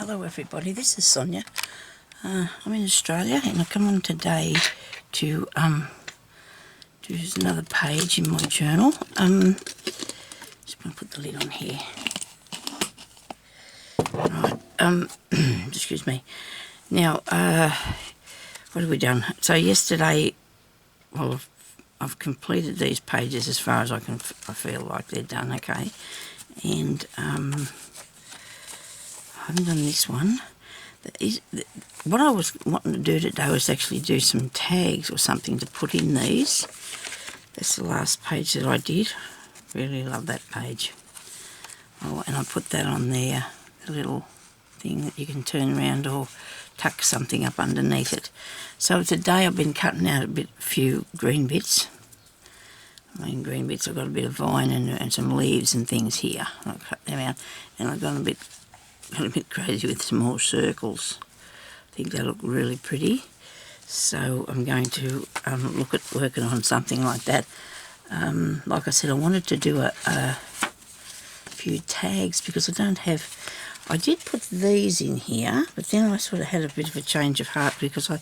Hello everybody, this is Sonya. I'm in Australia and I come on today to do another page in my journal. Just going to put the lid on here. Right, excuse me. Now, what have we done? So yesterday, well, I've completed these pages as far as I feel like they're done, okay. And I haven't done this one. What I was wanting to do today was actually do some tags or something to put in these. That's the last page that I did. Really love that page. Oh, and I put that on there, the little thing that you can turn around or tuck something up underneath it. So today I've been cutting out a few green bits. I mean green bits, I've got a bit of vine and some leaves and things here. I'll cut them out, and I've got a bit crazy with some more circles. I think they look really pretty. So I'm going to look at working on something like that. Like I said, I wanted to do a few tags because I did put these in here, but then I sort of had a bit of a change of heart because I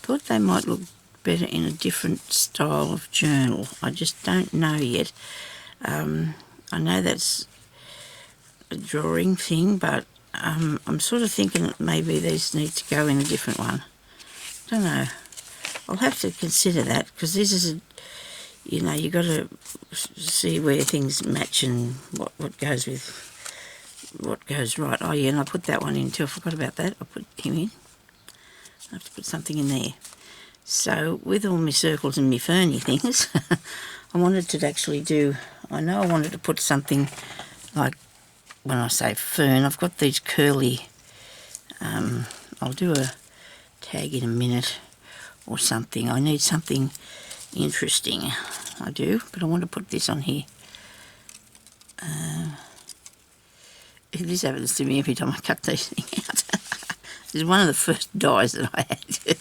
thought they might look better in a different style of journal. I just don't know yet. I know that's a drawing thing, but I'm sort of thinking that maybe these need to go in a different one. Don't know. I'll have to consider that because this is you got to see where things match and what goes with what goes right. Oh yeah, and I put that one in too. I forgot about that. I put him in. I have to put something in there. So with all my circles and my ferny things, I wanted to actually I wanted to put something like, when I say fern, I've got these curly, I'll do a tag in a minute or something. I need something interesting, I do, but I want to put this on here. This happens to me every time I cut these things out. This is one of the first dies that I had to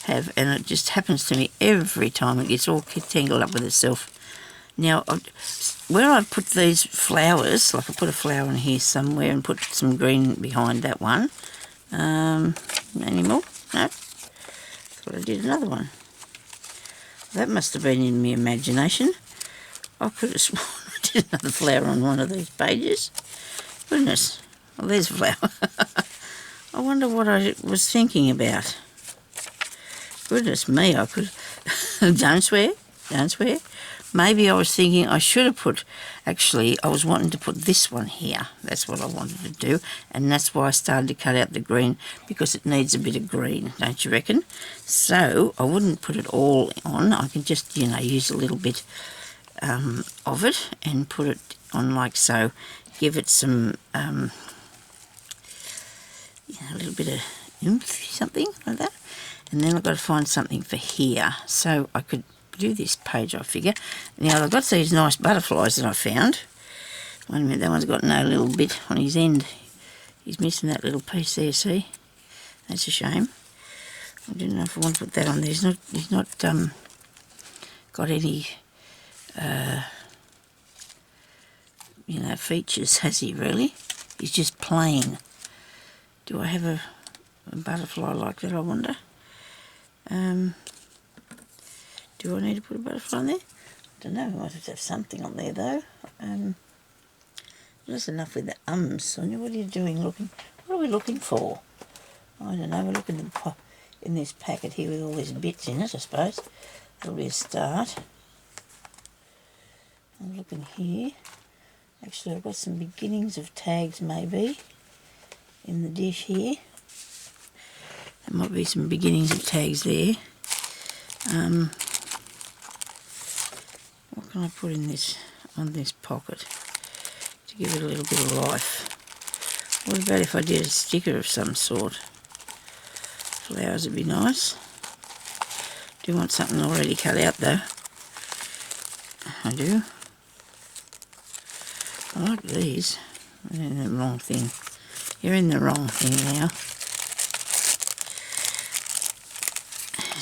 have, and it just happens to me every time. It gets all tangled up with itself. Now, where I put these flowers, like I put a flower in here somewhere and put some green behind that one. Any more? No. Thought I did another one. That must have been in my imagination. I could have sworn I did another flower on one of these pages. Goodness. Well, there's a flower. I wonder what I was thinking about. Goodness me, I could... Don't swear. Don't swear. Maybe I was thinking I should have put, actually, I was wanting to put this one here. That's what I wanted to do, and that's why I started to cut out the green, because it needs a bit of green, don't you reckon? So I wouldn't put it all on. I can just, use a little bit of it and put it on like so. Give it some, a little bit of oomph, something like that. And then I've got to find something for here. So I could do this page, I figure. Now I've got these nice butterflies that I found. Wait a minute, that one's got no little bit on his end. He's missing that little piece there, see? That's a shame. I didn't know if I want to put that on there. He's not got any features, has he really? He's just plain. Do I have a butterfly like that, I wonder? Do I need to put a butterfly on there? I don't know, I might have to have something on there though. That's enough with the Sonya. What are you doing looking? What are we looking for? I don't know, we're looking in this packet here with all these bits in it, I suppose. That'll be a start. I'm looking here. Actually, I've got some beginnings of tags maybe in the dish here. There might be some beginnings of tags there. What can I put in on this pocket to give it a little bit of life? What about if I did a sticker of some sort? Flowers would be nice. Do want something already cut out though. I do. I like these. They're in the wrong thing. You're in the wrong thing now.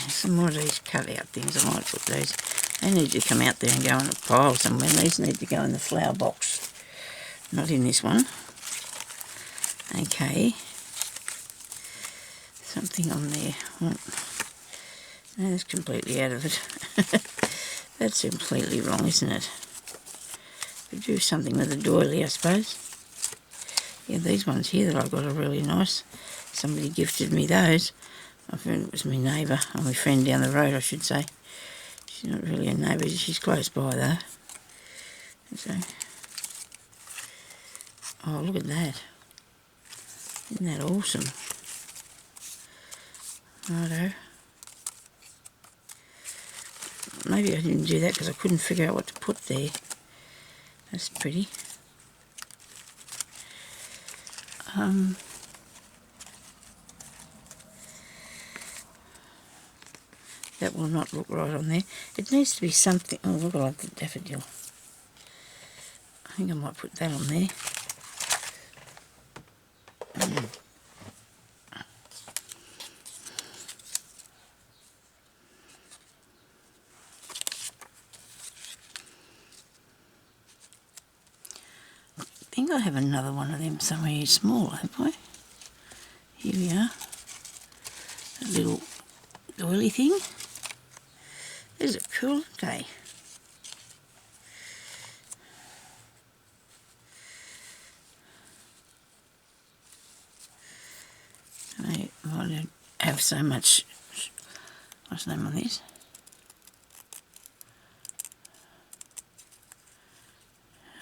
Some more of these cut out things. I might put these. They need to come out there and go in a pile somewhere. These need to go in the flower box. Not in this one. Okay. something on there. No, that's completely out of it. That's completely wrong, isn't it? Could do something with a doily, I suppose. Yeah, these ones here that I got are really nice. Somebody gifted me those. I think it was my neighbour, or my friend down the road, I should say. She's not really a neighbour, she's close by though. So, oh, look at that. Isn't that awesome? Righto. Maybe I didn't do that because I couldn't figure out what to put there. That's pretty. That will not look right on there. It needs to be something. Oh, look, I like the daffodil. I think I might put that on there. I think I have another one of them somewhere small, haven't I? Here we are. A little doily thing. These are cool, aren't they? I don't have so much. What's the name on this?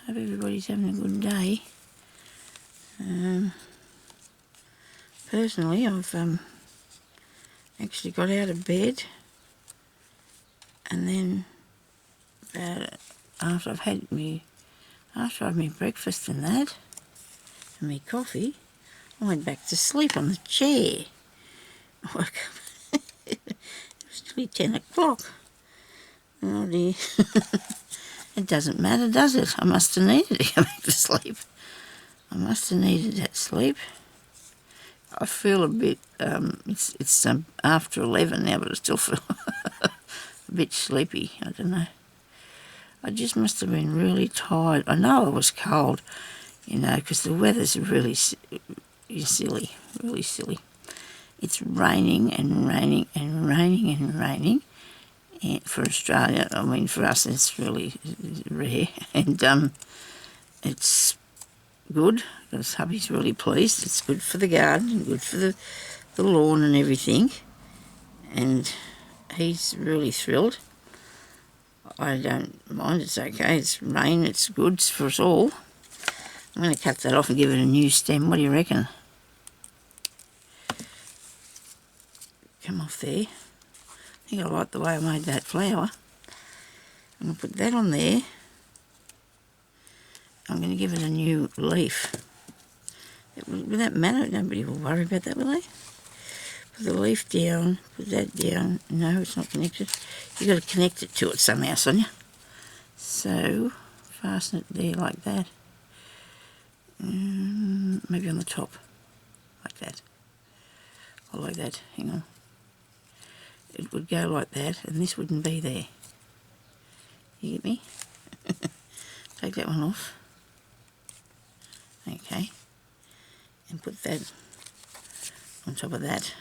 Hope everybody's having a good day. Personally, I've actually got out of bed, and then after I've had my breakfast and that, and my coffee, I went back to sleep on the chair. I woke up. It was nearly 10 o'clock. Oh dear. It doesn't matter, does it? I must have needed to go back to sleep. I must have needed that sleep. I feel a bit, it's after 11 now, but I still feel a bit sleepy. I don't know. I just must have been really tired. I know I was cold, you know, because the weather's really silly, really silly. It's raining and raining and raining and raining. And for Australia, I mean, for us, it's really rare. And it's good, because hubby's really pleased. It's good for the garden and good for the lawn and everything. And he's really thrilled. I don't mind, it's okay. It's rain, it's good for us all. I'm going to cut that off and give it a new stem. What do you reckon? Come off there. I think I like the way I made that flower. I'm going to put that on there. I'm going to give it a new leaf. Will that matter? Nobody will worry about that, will they? Put the leaf down, put that down. No, it's not connected. You've got to connect it to it somehow, Sonya. So, fasten it there like that. Maybe on the top, like that. Or like that, hang on. It would go like that, and this wouldn't be there. You get me? Take that one off. Okay. And put that on top of that.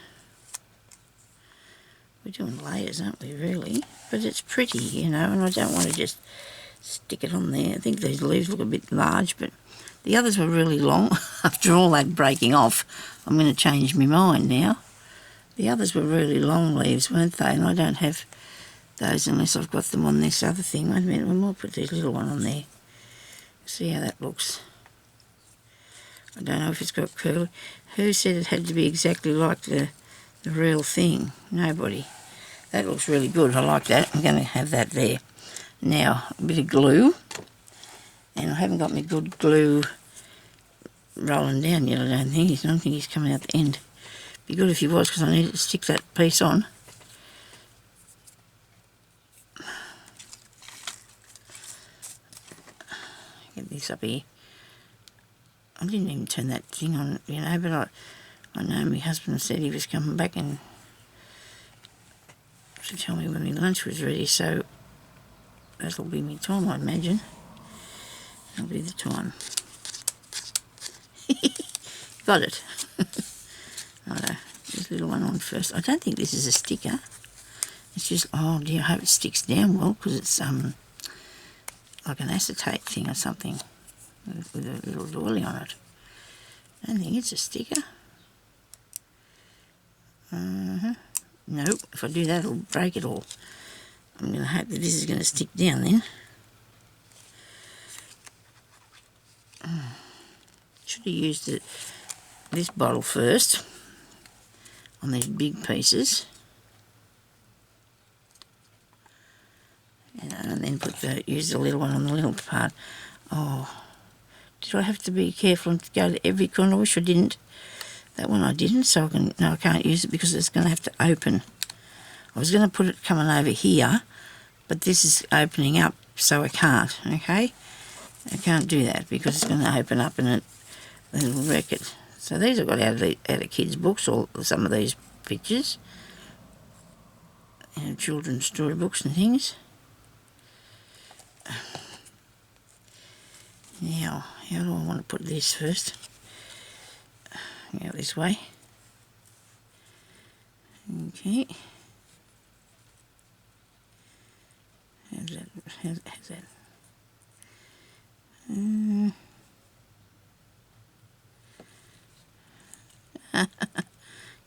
We're doing layers, aren't we, really? But it's pretty, you know, and I don't want to just stick it on there. I think these leaves look a bit large, but the others were really long. After all that breaking off, I'm going to change my mind now. The others were really long leaves, weren't they? And I don't have those unless I've got them on this other thing. Wait a minute, we might put this little one on there. See how that looks. I don't know if it's got curly. Who said it had to be exactly like the real thing? Nobody. That looks really good. I like that. I'm going to have that there. Now, a bit of glue. And I haven't got my good glue rolling down yet, I don't think. I don't think he's coming out the end. Be good if he was, because I need to stick that piece on. Get this up here. I didn't even turn that thing on, you know, but I know my husband said he was coming back and to tell me when my lunch was ready, so that'll be my time, I imagine. That'll be the time. Got it. Righto. Just little one on first. I don't think this is a sticker. It's just, oh dear, I hope it sticks down well because it's like an acetate thing or something with a little doily on it. I don't think it's a sticker. Nope, if I do that it'll break it all. I'm going to hope that this is going to stick down then. Should have used this bottle first on these big pieces. And then use the little one on the little part. Oh, did I have to be careful and go to every corner? I wish I didn't. That one I didn't, so I can't use it because it's going to have to open. I was going to put it coming over here, but this is opening up, so I can't, okay? I can't do that because it's going to open up and it'll wreck it. So these I got out of kids' books, or some of these pictures. And children's storybooks and things. Now, how do I want to put this first? Go this way. Okay. How's that?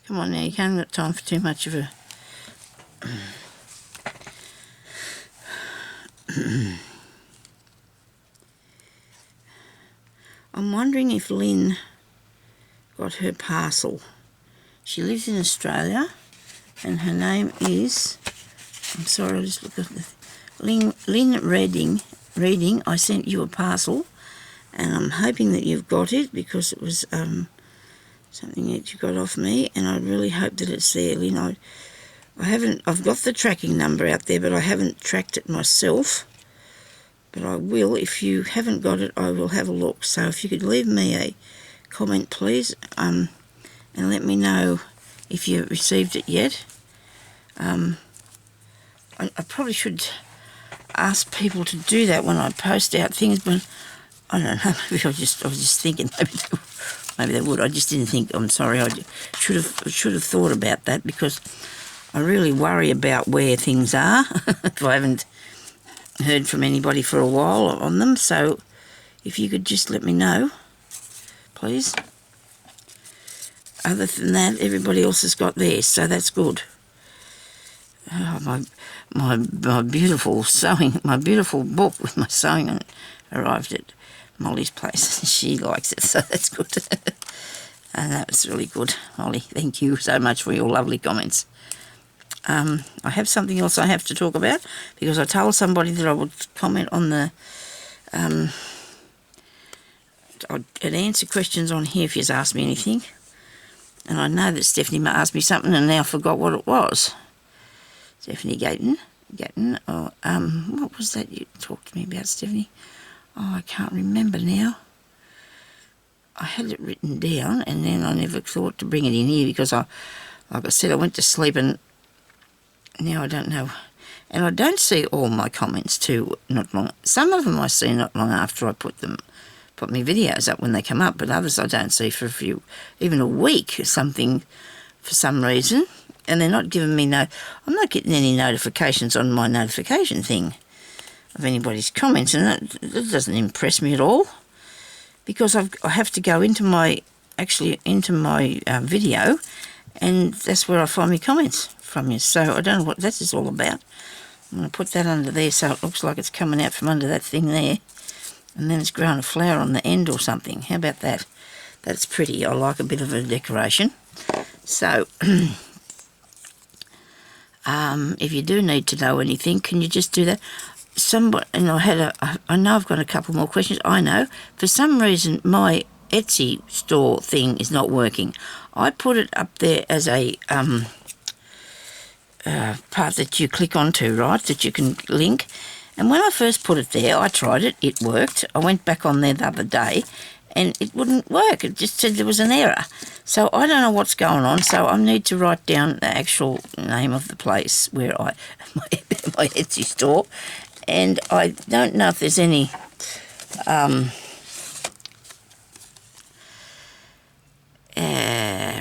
Come on now, you can't have time for too much of a... I'm wondering if Lynn got her parcel. She lives in Australia and her name is... I'm sorry, I just looked at the... Lynn Reading, I sent you a parcel and I'm hoping that you've got it because it was something that you got off me, and I really hope that it's there, Lynn. I've got the tracking number out there, but I haven't tracked it myself. But I will. If you haven't got it, I will have a look. So if you could leave me a comment, please, and let me know if you received it yet. I probably should ask people to do that when I post out things, but I don't know. Maybe I was just thinking maybe they would. I just didn't think. I'm sorry. I should have thought about that because I really worry about where things are if I haven't heard from anybody for a while on them. So if you could just let me know, please. Other than that, everybody else has got theirs, so that's good. Oh, my beautiful sewing, my beautiful book with my sewing on it arrived at Molly's place. She likes it, so that's good. And that was really good, Molly. Thank you so much for your lovely comments. I have something else I have to talk about because I told somebody that I would comment on the... I'd answer questions on here if you'd asked me anything. And I know that Stephanie asked me something and now I forgot what it was. Stephanie Gatton, what was that you talked to me about, Stephanie? Oh, I can't remember now. I had it written down and then I never thought to bring it in here because like I said, I went to sleep and now I don't know. And I don't see all my comments too, not long. Some of them I see not long after I put my videos up when they come up, but others I don't see for a few, even a week or something for some reason. And they're not giving me I'm not getting any notifications on my notification thing of anybody's comments, and that doesn't impress me at all because I have to go into my video, and that's where I find my comments from you. So I don't know what that is all about. I'm going to put that under there so it looks like it's coming out from under that thing there, and then it's growing a flower on the end or something. How about that? That's pretty. I like a bit of a decoration. So... if you do need to know anything, can you just do that? And I know I've got a couple more questions. I know. For some reason, my Etsy store thing is not working. I put it up there as a part that you click onto, right, that you can link. And when I first put it there, I tried it. It worked. I went back on there the other day, and it wouldn't work. It just said there was an error. So I don't know what's going on. So I need to write down the actual name of the place where my Etsy store. And I don't know if there's any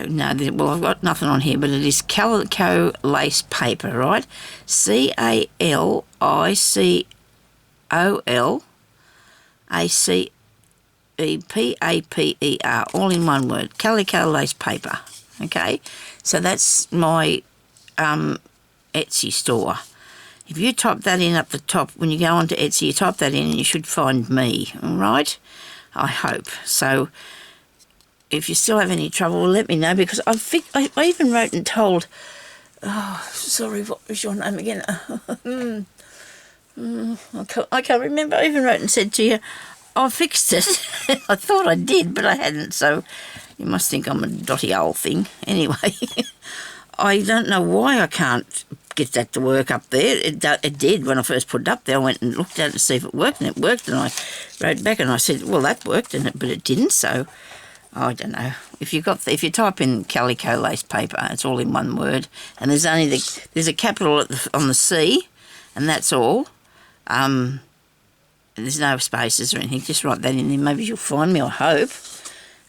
no, well, I've got nothing on here, but it is Calicolacepaper, right? Calicolacepaper, all in one word. Calicolacepaper, okay? So that's my Etsy store. If you type that in up the top, when you go onto Etsy, you type that in and you should find me, all right? I hope. So if you still have any trouble, let me know, because I even wrote and told, oh, sorry, what was your name again? I can't remember. I even wrote and said to you, I fixed it. I thought I did, but I hadn't, so you must think I'm a dotty old thing. Anyway, I don't know why I can't get that to work up there. It did when I first put it up there. I went and looked at it to see if it worked, and it worked, and I wrote back and I said, well, that worked, but it didn't, so I don't know. If you type in Calicolacepaper, it's all in one word, and there's only there's a capital on the C, and that's all. There's no spaces or anything. Just write that in there. Maybe you'll find me, I hope.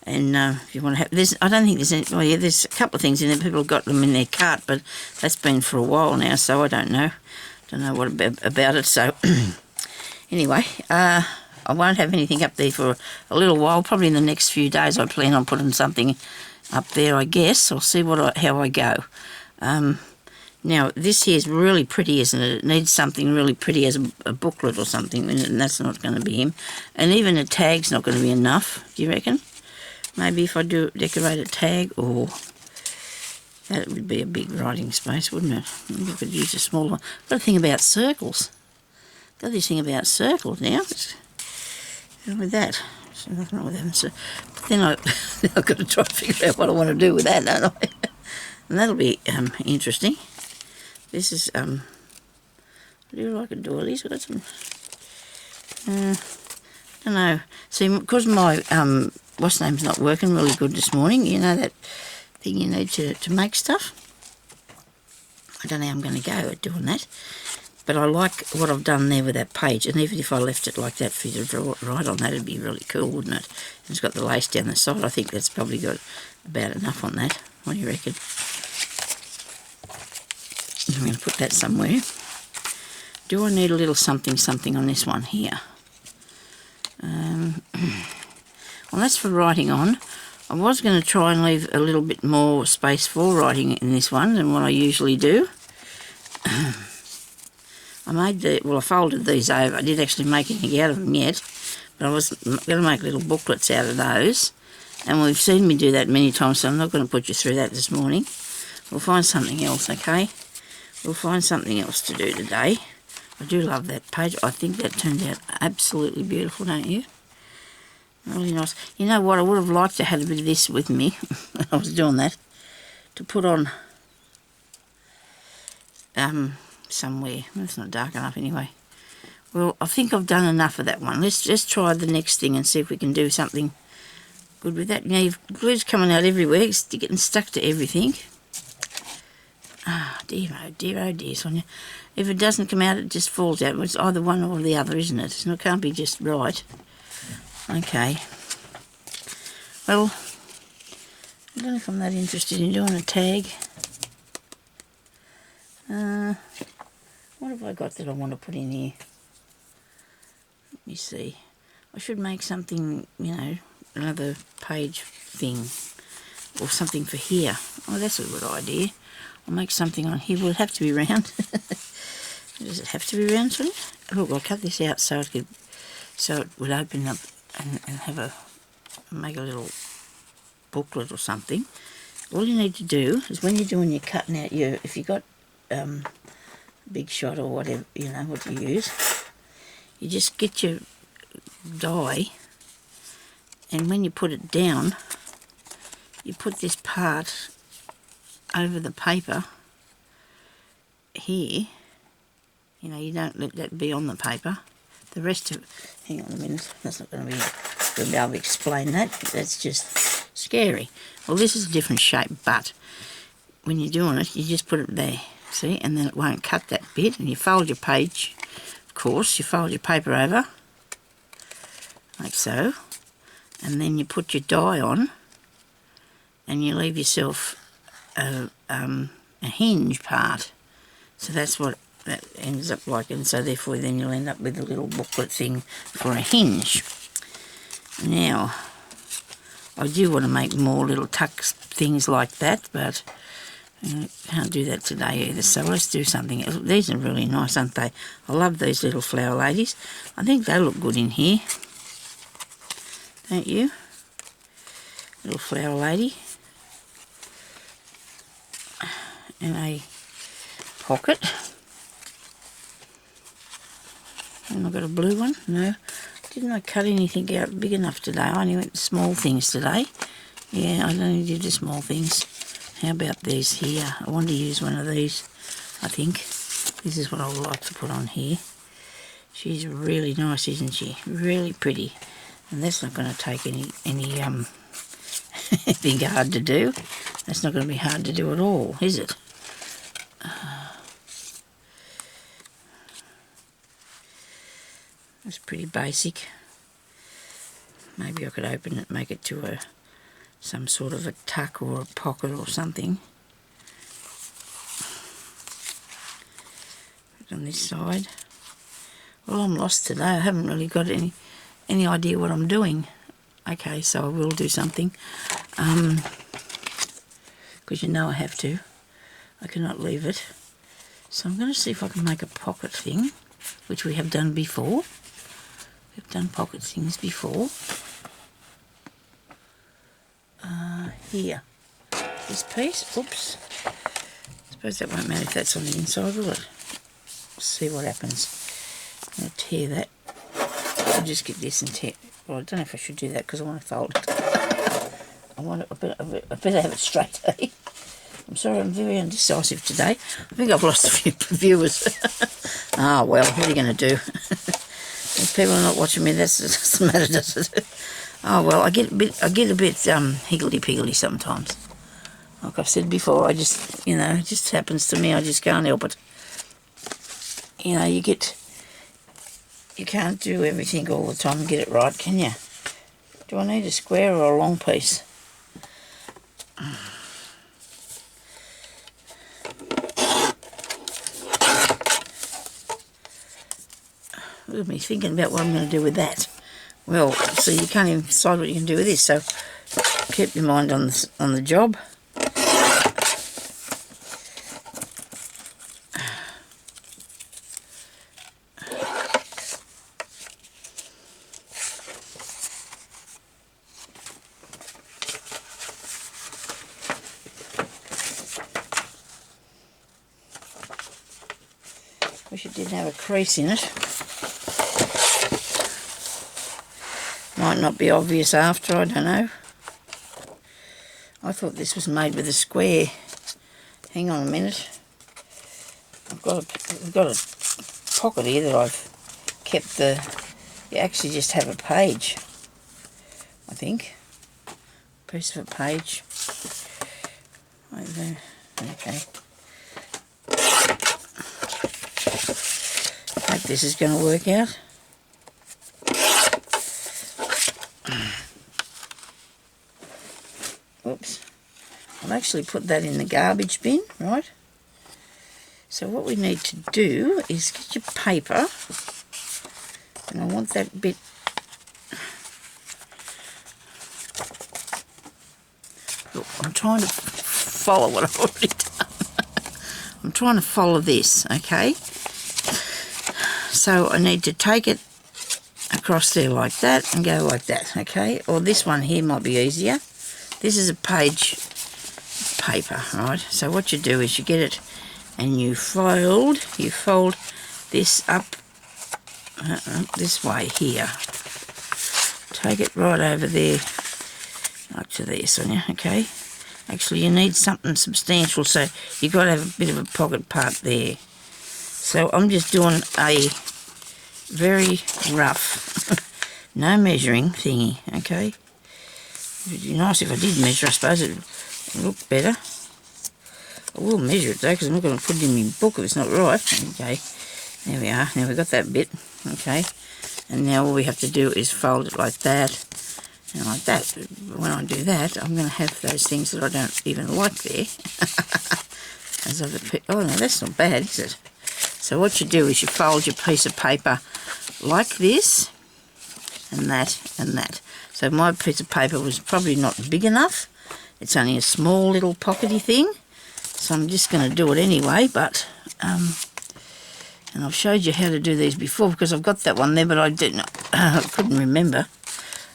And if you want to have, I don't think there's any. Well, yeah, there's a couple of things in there. People have got them in their cart, but that's been for a while now, so I don't know. Don't know what about it. So anyway, I won't have anything up there for a little while. Probably in the next few days, I plan on putting something up there, I guess. I'll see how I go. Now, this here is really pretty, isn't it? It needs something really pretty as a booklet or something, and that's not going to be him. And even a tag's not going to be enough, do you reckon? Maybe if I do decorate a tag, or that would be a big writing space, wouldn't it? Maybe I could use a small one. I've got a thing about circles. Got this thing about circles now. With that, there's nothing wrong with having circles. But then I've got to try to figure out what I want to do with that, don't I? And that'll be interesting. This is, I do like a doilies. I've got some, I don't know. See, because my, what's name's not working really good this morning, you know that thing you need to make stuff? I don't know how I'm going to go at doing that. But I like what I've done there with that page, and even if I left it like that for you to draw right on that, it'd be really cool, wouldn't it? And it's got the lace down the side. I think that's probably got about enough on that. What do you reckon? I'm going to put that somewhere. Do I need a little something on this one here? Well, that's for writing on. I was going to try and leave a little bit more space for writing in this one than what I usually do. I folded these over. I didn't actually make anything out of them yet, but I was going to make little booklets out of those. And we've seen me do that many times, so I'm not going to put you through that this morning. We'll find something else, okay? We'll find something else to do today. I do love that page. I think that turned out absolutely beautiful, don't you? Really nice. You know what? I would have liked to have a bit of this with me when I was doing that, to put on somewhere. Well, it's not dark enough anyway. Well, I think I've done enough of that one. Let's just try the next thing and see if we can do something good with that. You know, glue's coming out everywhere. It's getting stuck to everything. Ah, dear, oh dear, Sonya. If it doesn't come out, it just falls out. It's either one or the other, isn't it? It can't be just right. Okay. Well, I don't know if I'm that interested in doing a tag. What have I got that I want to put in here? Let me see. I should make something, you know, another page thing or something for here. Oh, that's a good idea. I'll make something on here. Will it have to be round? Does it have to be round, Sonya? Look, I'll cut this out so it would open up and make a little booklet or something. All you need to do is when you're doing your cutting out if you got Big Shot or whatever, you know, what you use, you just get your die, and when you put it down, you put this part over the paper here. You know, you don't let that be on the paper. The rest of it, hang on a minute, that's not going to be able to explain that. That's just scary. Well, this is a different shape, but when you're doing it, you just put it there, see, and then it won't cut that bit, and you fold your page, of course, you fold your paper over, like so, and then you put your die on, and you leave yourself a hinge part. So that's what that ends up like, and so therefore then you'll end up with a little booklet thing for a hinge. Now, I do want to make more little tucks things like that, but I can't do that today either, so let's do something else. These are really nice, aren't they? I love these little flower ladies. I think they look good in here. Don't you? Little flower lady. And a pocket. And I've got a blue one. No. Didn't I cut anything out big enough today? I only went small things today. Yeah, I only did the small things. How about these here? I want to use one of these, I think. This is what I would like to put on here. She's really nice, isn't she? Really pretty. And that's not going to take any anything hard to do. That's not going to be hard to do at all, is it? It's pretty basic. Maybe I could open it, make it to some sort of a tuck or a pocket or something. Put it on this side. Well, I'm lost today. I haven't really got any idea what I'm doing. Okay, so I will do something. Because you know I have to. I cannot leave it. So I'm going to see if I can make a pocket thing, which we have done before. We've done pocket things before. Here. This piece. Oops. I suppose that won't matter if that's on the inside, will it? Let's see what happens. I'm going to tear that. I'll just get this and tear. Well, I don't know if I should do that because I want to fold it. I better have it straight, eh? I'm sorry, I'm very undecisive today. I think I've lost a few viewers. Ah, well, what are you going to do? If people are not watching me, that doesn't matter, does it? Oh well, I get a bit higgledy-piggledy sometimes. Like I've said before, I just, you know, it just happens to me. I just can't help it. You know, you can't do everything all the time and get it right, can you? Do I need a square or a long piece? Look at me thinking about what I'm going to do with that. Well, so you can't even decide what you can do with this, so keep your mind on the job. Wish it didn't have a crease in it. Might not be obvious after, I don't know. I thought this was made with a square. Hang on a minute. I've got a pocket here that I've kept you actually just have a page, I think. Piece of a page. Right there. Okay. Hope this is going to work out. Oops. I'll actually put that in the garbage bin, right? So what we need to do is get your paper, and I want that bit. Look, I'm trying to follow what I've already done. I'm trying to follow this, okay? So I need to take it across there like that and go like that, okay? Or this one here might be easier. This is a page paper, right? So what you do is you get it and you fold this up this way here. Take it right over there, up to there, Sonya, okay? Actually, you need something substantial, so you've got to have a bit of a pocket part there. So I'm just doing a very rough, no measuring thingy, okay? It would be nice if I did measure. I suppose it would look better. I will measure it though, because I'm not going to put it in my book if it's not right. Okay, there we are. Now we've got that bit. Okay, and now all we have to do is fold it like that, And like that, when I do that, I'm going to have those things that I don't even like there. As other people. Oh no, that's not bad, is it? So what you do is you fold your piece of paper like this, and that, and that. So my piece of paper was probably not big enough. It's only a small little pockety thing. So I'm just going to do it anyway, but, and I've showed you how to do these before because I've got that one there, but I couldn't remember.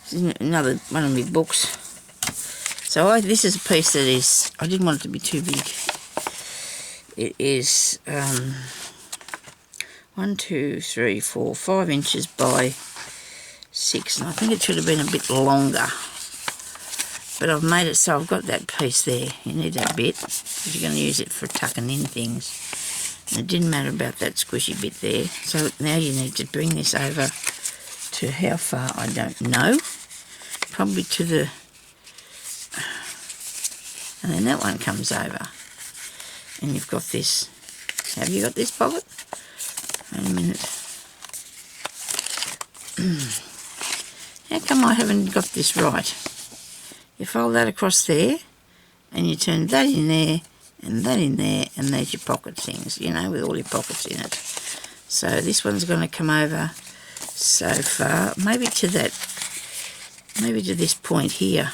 It's in another one of my books. So this is a piece that is, I didn't want it to be too big. It is 1, 2, 3, 4, 5 inches by 6, and I think it should have been a bit longer. But I've made it so I've got that piece there. You need that bit because you're going to use it for tucking in things. And it didn't matter about that squishy bit there. So now you need to bring this over to how far, I don't know. Probably to the... And then that one comes over. And you've got this. Have you got this pocket? Wait a minute. How come I haven't got this right? You fold that across there, and you turn that in there, and that in there, and there's your pocket things, you know, with all your pockets in it. So this one's going to come over so far, maybe to that, maybe to this point here.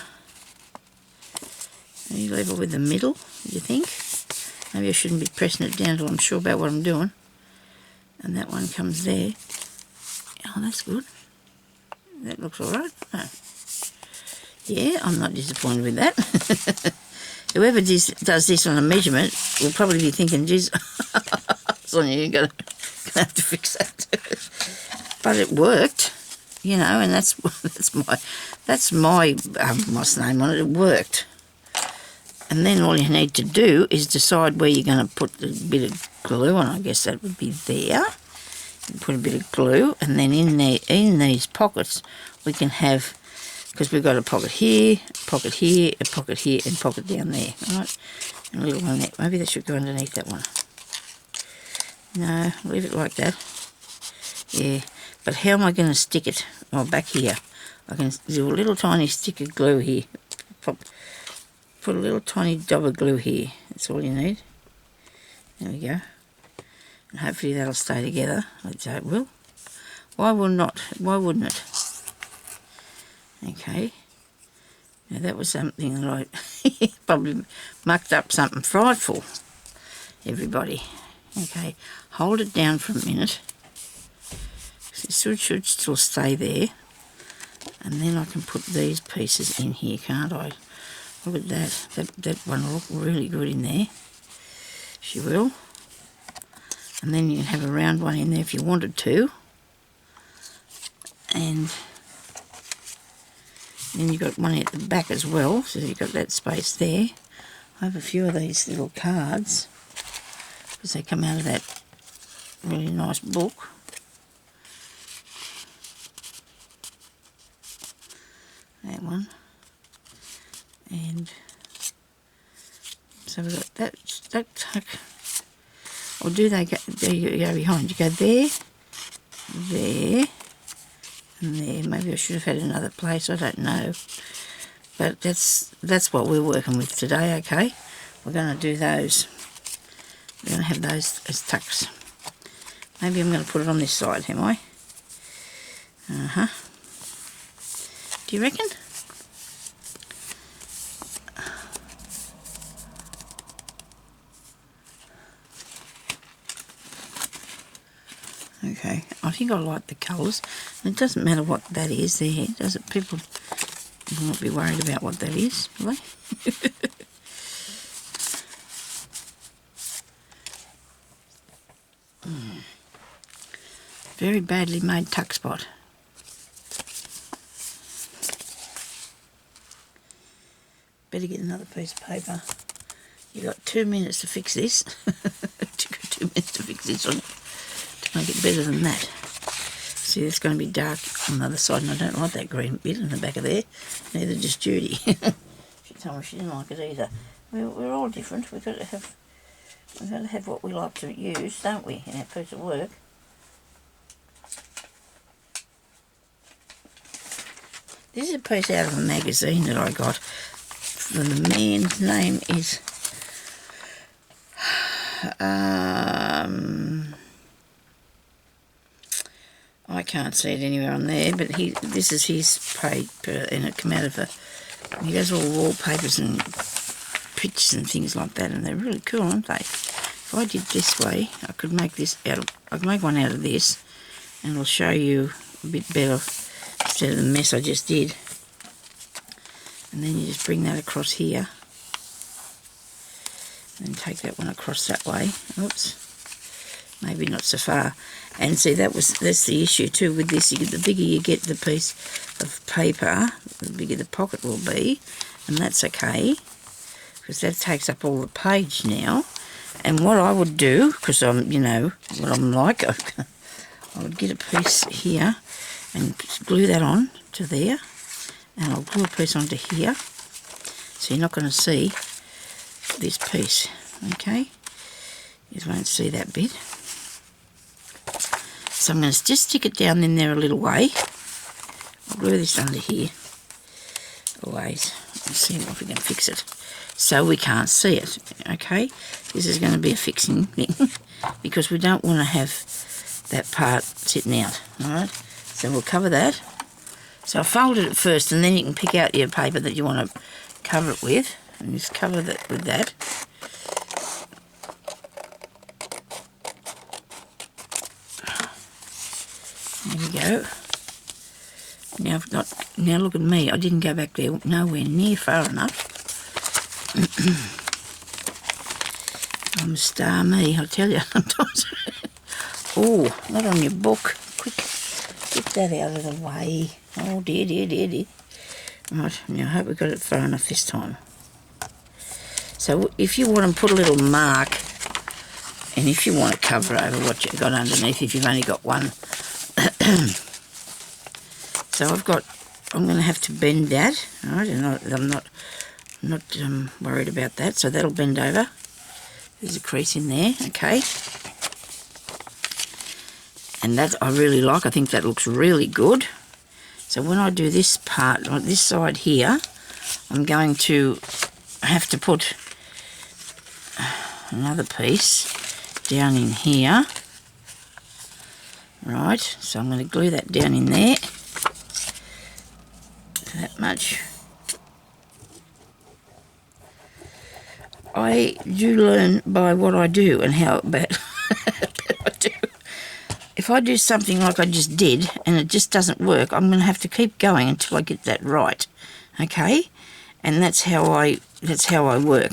Are you level with the middle, do you think? Maybe I shouldn't be pressing it down until I'm sure about what I'm doing. And that one comes there. Oh, that's good. That looks all right. Oh. Yeah, I'm not disappointed with that. Whoever does this on a measurement will probably be thinking, geez, Sonya, you're going to have to fix that. But it worked, you know, and that's my what's the name on it. It worked. And then all you need to do is decide where you're going to put the bit of glue, and I guess that would be there. You put a bit of glue, and then in there, in these pockets, we can have, because we've got a pocket here, a pocket here, a pocket here, and a pocket down there, right? And a little one there. Maybe that should go underneath that one. No, leave it like that. Yeah, but how am I going to stick it? Oh, back here. I can do a little tiny stick of glue here. Put a little tiny dab of glue here. That's all you need. There we go. And hopefully that'll stay together. Let's say it will. Why will not? Why wouldn't it? Okay. Now that was something that I probably mucked up something frightful. Everybody. Okay. Hold it down for a minute. It should still stay there. And then I can put these pieces in here, can't I? Look at that. That one will look really good in there. She will. And then you can have a round one in there if you wanted to. And then you've got one at the back as well, so you've got that space there. I have a few of these little cards because they come out of that really nice book. That one. And so we've got that tuck. Or do they go, you go behind? You go there, there, and there. Maybe I should have had another place, I don't know. But that's what we're working with today, okay? We're going to do those. We're going to have those as tucks. Maybe I'm going to put it on this side, am I? Uh-huh. Do you reckon? Okay, I think I like the colours. And it doesn't matter what that is there, does it? People will not be worried about what that is, will they? Very badly made tuck spot. Better get another piece of paper. You've got 2 minutes to fix this. You've got 2 minutes to fix this one. To make it better than that. See, it's going to be dark on the other side, and I don't like that green bit in the back of there. Neither does Judy. She told me she didn't like it either. We're all different. We've got to have what we like to use, don't we, in our piece of work. This is a piece out of a magazine that I got. The man's name is I can't see it anywhere on there, but this is his paper, and it came out of he does all wallpapers and pictures and things like that, and they're really cool, aren't they? If I did this way, I could make one out of this, and it'll show you a bit better instead of the mess I just did. And then you just bring that across here, and take that one across that way. Oops, maybe not so far. And see, that's the issue too with this. The bigger you get the piece of paper, the bigger the pocket will be, and that's okay, because that takes up all the page now. And what I would do, because I'm, you know, what I'm like, I would get a piece here and glue that on to there, and I'll glue a piece onto here, so you're not going to see this piece, okay? You won't see that bit. So I'm going to just stick it down in there a little way. I'll glue this under here always. Let's see if we can fix it so we can't see it, okay? This is going to be a fixing thing because we don't want to have that part sitting out, alright? So we'll cover that. So I folded it first, and then you can pick out your paper that you want to cover it with, and just cover that with that. There we go. Now look at me. I didn't go back there nowhere near far enough. I'm a star me, I tell you sometimes. Oh, not on your book. Quick, get that out of the way. Oh dear. Right, now I hope we got it far enough this time. So if you want to put a little mark, and if you want to cover over what you've got underneath, if you've only got one. So I'm going to have to bend that, right? And I'm not worried about that. So that'll bend over. There's a crease in there, okay. And that I really like. I think that looks really good. So when I do this part, on this side here, I'm going to have to put another piece down in here. Right, so I'm going to glue that down in there. That much. I do learn by what I do and how bad I do. If I do something like I just did and it just doesn't work, I'm going to have to keep going until I get that right. Okay, and that's how I work.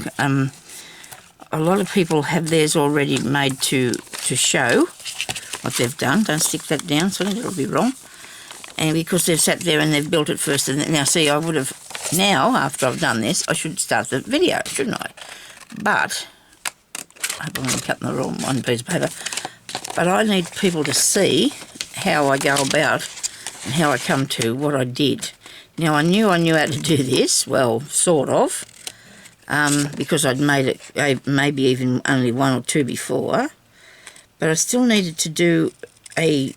A lot of people have theirs already made to show what they've done. Don't stick that down, so it'll be wrong. And because they've sat there and they've built it first, and now see, I would have, now after I've done this, I should start the video, shouldn't I? But I hope I'm only cutting the wrong one piece of paper. But I need people to see how I go about and how I come to what I did. Now I knew how to do this, well, sort of, because I'd made it maybe even only one or two before. But I still needed to do a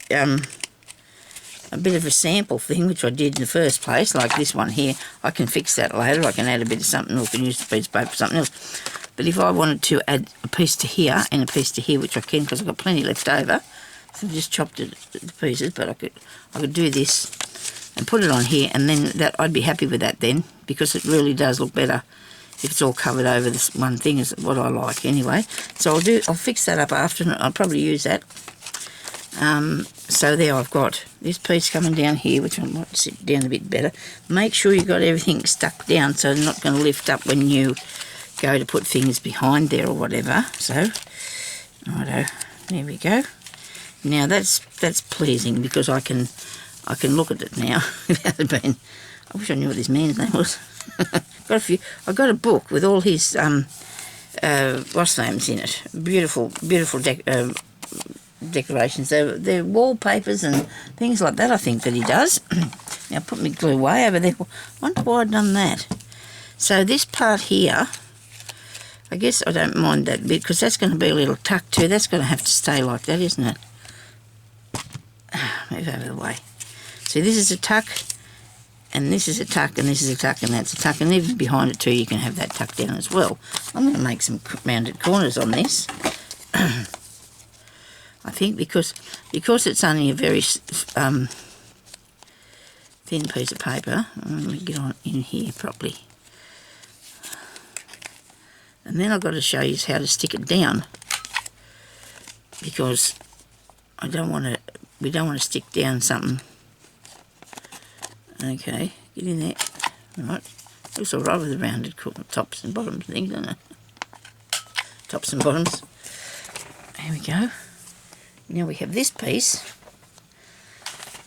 bit of a sample thing, which I did in the first place, like this one here. I can fix that later. I can add a bit of something, or I can use the piece of paper for something else. But if I wanted to add a piece to here and a piece to here, which I can because I've got plenty left over, so I just chopped it to pieces, but I could do this and put it on here, and then that I'd be happy with that then, because it really does look better if it's all covered over this one thing, is what I like anyway. So I'll fix that up after, and I'll probably use that. So there I've got this piece coming down here, which I might sit down a bit better. Make sure you've got everything stuck down so they're not going to lift up when you go to put things behind there or whatever. So, righto, there we go. Now that's pleasing because I can look at it now without it being. I wish I knew what this man's name was. I got a book with all his what's names in it. Beautiful decorations. They're wallpapers and things like that, I think, that he does. Now put my glue way over there. I wonder why I've done that. So this part here, I guess I don't mind that bit because that's going to be a little tuck too. That's going to have to stay like that, isn't it? Move over the way. See, this is a tuck, and this is a tuck, and this is a tuck, and that's a tuck, and even behind it too you can have that tuck down as well. I'm going to make some rounded corners on this. I think because it's only a very thin piece of paper, let me get on in here properly. And then I've got to show you how to stick it down, because we don't want to stick down something. Okay, get in there. Right, looks all right with the rounded tops and bottoms thing, doesn't it? Tops and bottoms. There we go. Now we have this piece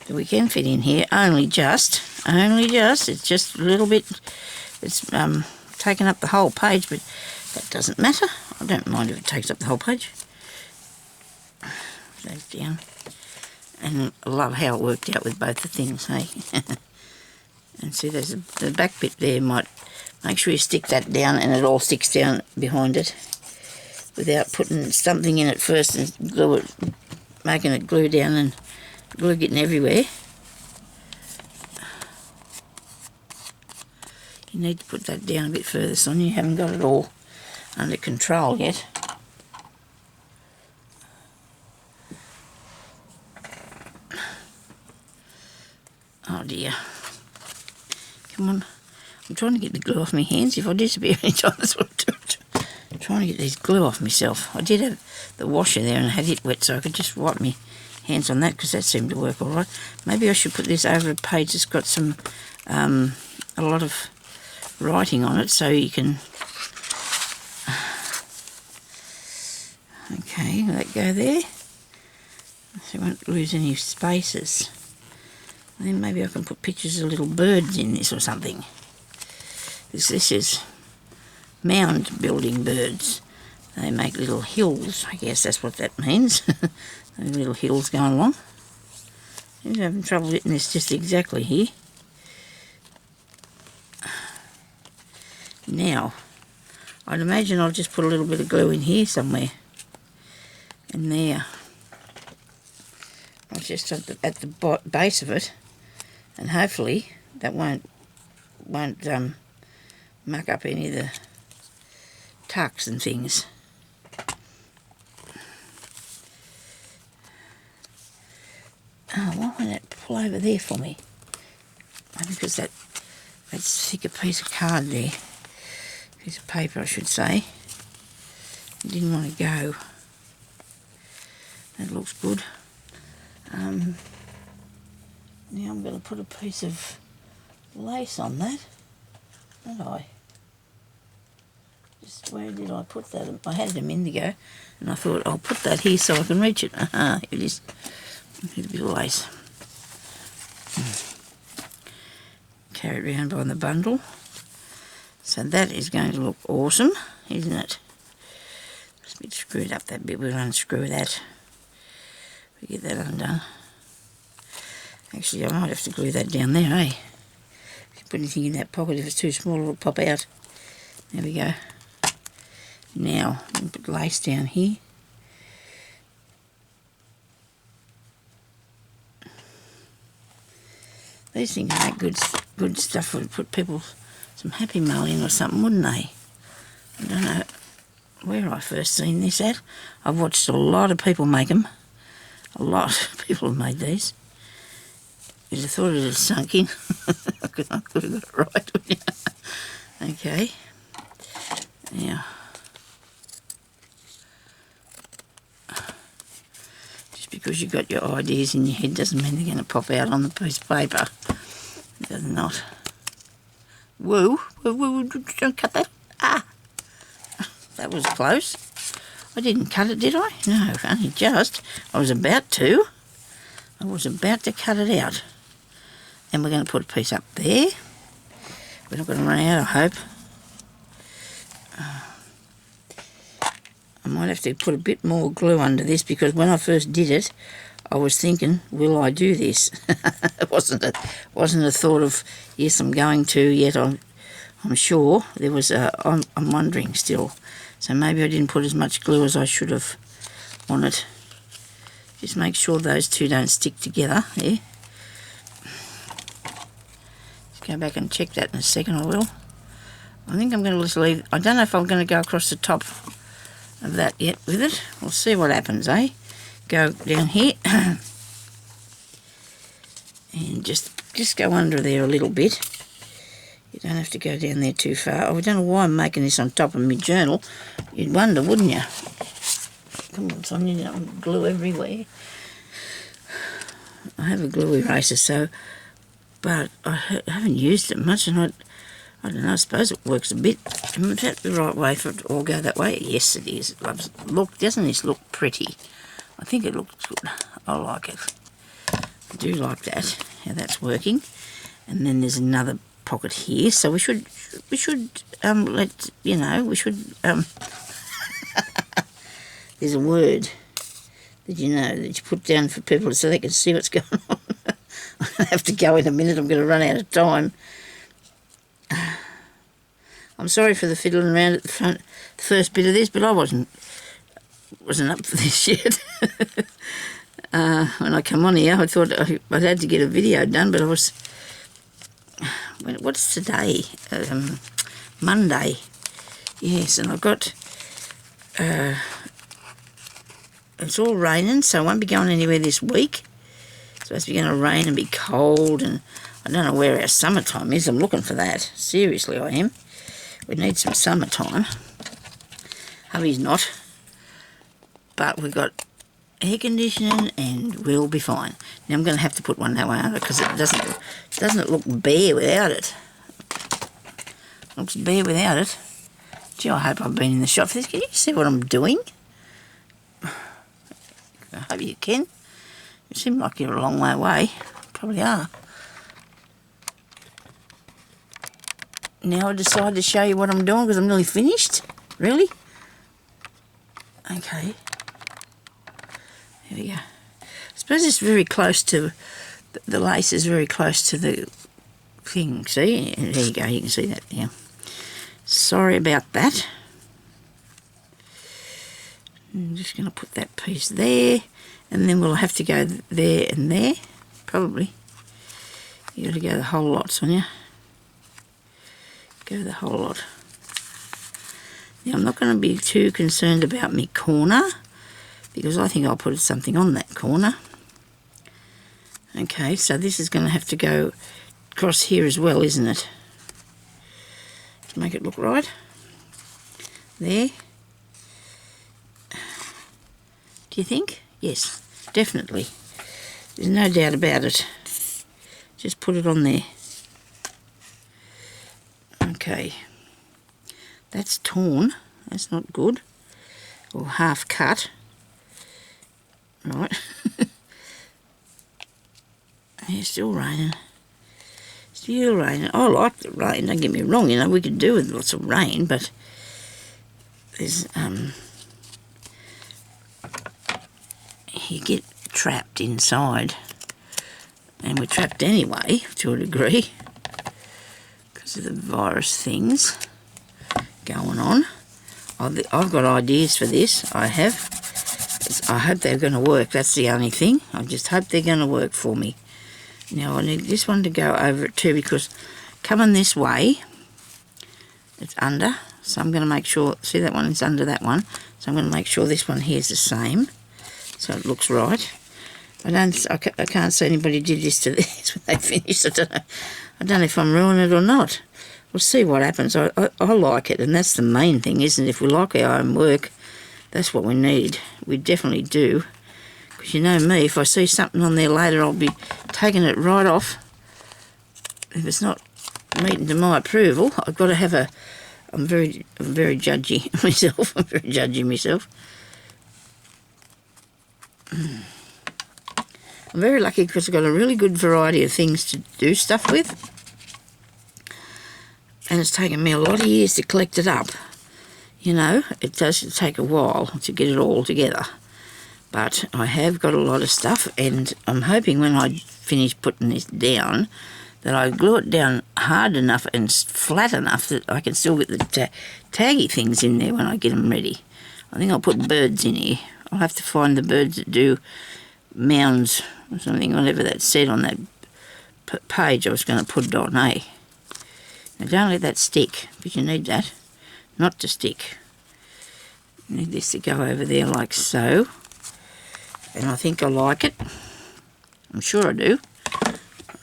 that we can fit in here, only just, it's just a little bit, it's taken up the whole page, but that doesn't matter. I don't mind if it takes up the whole page. That's down. And I love how it worked out with both the things, hey? And see, there's the back bit there, might make sure you stick that down and it all sticks down behind it without putting something in it first and glue it, making it glue down and glue getting everywhere. You need to put that down a bit further, Sonya. You haven't got it all under control yet. Oh dear. Come on. I'm trying to get the glue off my hands. If I disappear any time, that's what I'm doing. I'm trying to get this glue off myself. I did have the washer there and I had it wet, so I could just wipe my hands on that, because that seemed to work all right. Maybe I should put this over a page that's got some a lot of writing on it, so you can. Okay, let that go there, so I won't lose any spaces. And then maybe I can put pictures of little birds in this or something. This is mound building birds. They make little hills, I guess that's what that means. Little hills going along. I'm having trouble getting this just exactly here. Now, I'd imagine I'll just put a little bit of glue in here somewhere. And there. I'll just at the base of it, and hopefully that won't muck up any of the tucks and things. Oh, why won't that pull over there for me? Maybe because that's thicker piece of card there. Piece of paper, I should say. I didn't want to go. That looks good. Now I'm going to put a piece of lace on that. Did I? Just where did I put that? I had it a minute ago, and I thought I'll put that here so I can reach it. Here it is. Need a bit of lace. Carry it around by the bundle. So that is going to look awesome, isn't it? It's a bit screwed up, that bit. We'll unscrew that. We get that undone. Actually, I might have to glue that down there, eh? If you put anything in that pocket, if it's too small, it'll pop out. There we go. Now, I'm going to put lace down here. These things make good stuff. Would put people some Happy Mail in or something, wouldn't they? I don't know where I first seen this at. I've watched a lot of people make them. A lot of people have made these. You'd have thought it had sunk in. I could have got it right, wouldn't you? Okay. Now, just because you've got your ideas in your head doesn't mean they're going to pop out on the piece of paper. It does not. Whoa, don't cut that. Ah, that was close. I didn't cut it, did I? No, only just. I was about to. I was about to cut it out. And we're going to put a piece up there. We're not going to run out, I hope. I might have to put a bit more glue under this, because when I first did it, I was thinking, will I do this? It wasn't a thought of, yes, I'm going to yet. I'm sure. There was I'm wondering still. So maybe I didn't put as much glue as I should have on it. Just make sure those two don't stick together there. Just go back and check that in a second, I will. I think I'm going to just leave. I don't know if I'm going to go across the top of that yet with it. We'll see what happens, eh? Go down here and just go under there a little bit. You don't have to go down there too far. Oh, I don't know why I'm making this on top of my journal. You'd wonder, wouldn't you? Come on, Sonya, you don't glue everywhere. I have a glue eraser, but I haven't used it much, and I don't know, I suppose it works a bit. Is that the right way for it to all go that way? Yes, it is. It loves, look, doesn't this look pretty? I think it looks good. I like it. I do like that, how that's working. And then there's another pocket here, so we should let you know. We should there's a word that you know that you put down for people so they can see what's going on. I have to go in a minute. I'm going to run out of time. I'm sorry for the fiddling around at the front, the first bit of this, but I wasn't up for this yet. When I come on here, I thought I'd had to get a video done, but I was. What's today? Monday. Yes, and I've got. It's all raining, so I won't be going anywhere this week. It's supposed to be going to rain and be cold, and I don't know where our summertime is. I'm looking for that. Seriously, I am. We need some summertime. Hubby's not. But we've got air conditioning and we'll be fine. Now I'm going to have to put one that way under because it doesn't look bare without it. It looks bare without it. Gee, I hope I've been in the shop for this. Can you see what I'm doing? I hope you can. You seem like you're a long way away. Probably are. Now I decide to show you what I'm doing because I'm nearly finished. Really? Okay. Here we go. I suppose it's very close to, the lace is very close to the thing. See? There you go, you can see that now. Sorry about that. I'm just going to put that piece there, and then we'll have to go there and there, probably. You got to go the whole lot, Sonya. Go the whole lot. Now I'm not going to be too concerned about my corner because I think I'll put something on that corner. Okay, so this is going to have to go across here as well, isn't it? To make it look right. There. Do you think? Yes, definitely. There's no doubt about it. Just put it on there. Okay, that's torn, that's not good, or half cut, right. Yeah, still raining, I like the rain, don't get me wrong, you know, we could do with lots of rain, but there's, you get trapped inside, and we're trapped anyway, to a degree. Of the virus things going on. I've got ideas for this. I hope they're going to work. That's the only thing. I just hope they're going to work for me. Now I need this one to go over it too because coming this way, it's under. So I'm going to make sure, see that one is under that one. So I'm going to make sure this one here is the same. So it looks right. I can't see anybody did this to this when they finished. I don't know if I'm ruining it or not. We'll see what happens. I like it, and that's the main thing, isn't it? If we like our own work, that's what we need. We definitely do. Because you know me, if I see something on there later, I'll be taking it right off. If it's not meeting to my approval, I've got to have I'm very judgy myself. I'm very judgy myself. I'm very lucky because I've got a really good variety of things to do stuff with. And it's taken me a lot of years to collect it up. You know, it does take a while to get it all together. But I have got a lot of stuff, and I'm hoping when I finish putting this down that I glue it down hard enough and flat enough that I can still get the taggy things in there when I get them ready. I think I'll put birds in here. I'll have to find the birds that do mounds or something, whatever that said on that page I was going to put it on, eh? Now don't let that stick, because you need that not to stick. You need this to go over there like so. And I think I like it. I'm sure I do.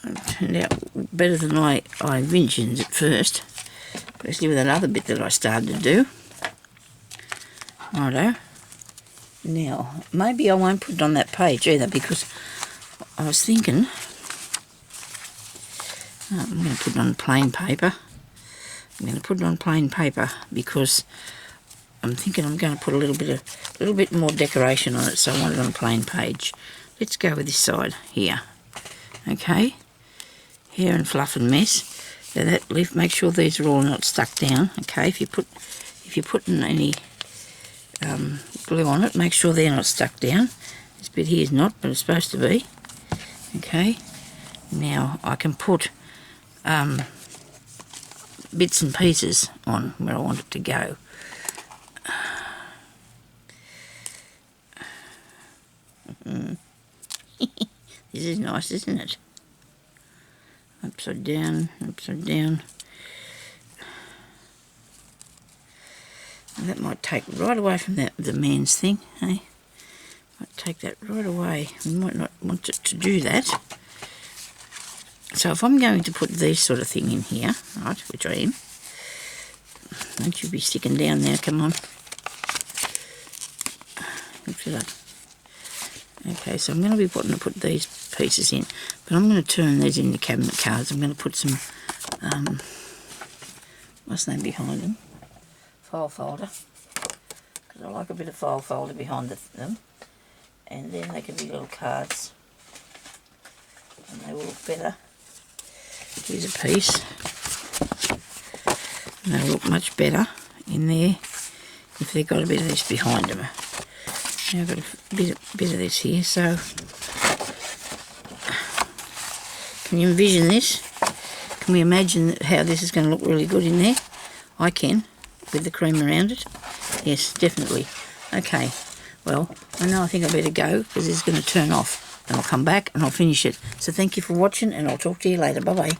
It turned out better than I envisioned at first. Especially with another bit that I started to do. Righto. Now, maybe I won't put it on that page either, because I was thinking... I'm going to put it on plain paper. I'm going to put it on plain paper because I'm thinking I'm going to put a little bit more decoration on it, so I want it on a plain page. Let's go with this side here. Okay, hair and fluff and mess. So that leaf, make sure these are all not stuck down. Okay, if you're putting any glue on it, make sure they're not stuck down. This bit here is not, but it's supposed to be. Okay, now I can put bits and pieces on where I want it to go. This is nice, isn't it? Upside down, upside down. And that might take right away from the man's thing, eh? Might take that right away. We might not want it to do that. So if I'm going to put this sort of thing in here, right, which I am, don't you be sticking down now, come on. Okay, so I'm going to be putting to put these pieces in, but I'm going to turn these into cabinet cards. I'm going to put some, what's the name behind them? File folder, because I like a bit of file folder behind them, and then they can be little cards, and they will look better. Here's a piece, and they'll look much better in there if they've got a bit of this behind them. Now I've got a bit of this here, so can you envision this? Can we imagine how this is going to look really good in there? I can, with the cream around it. Yes, definitely. Okay, well, I think I better go because it's going to turn off. And I'll come back and I'll finish it. So thank you for watching, and I'll talk to you later. Bye-bye.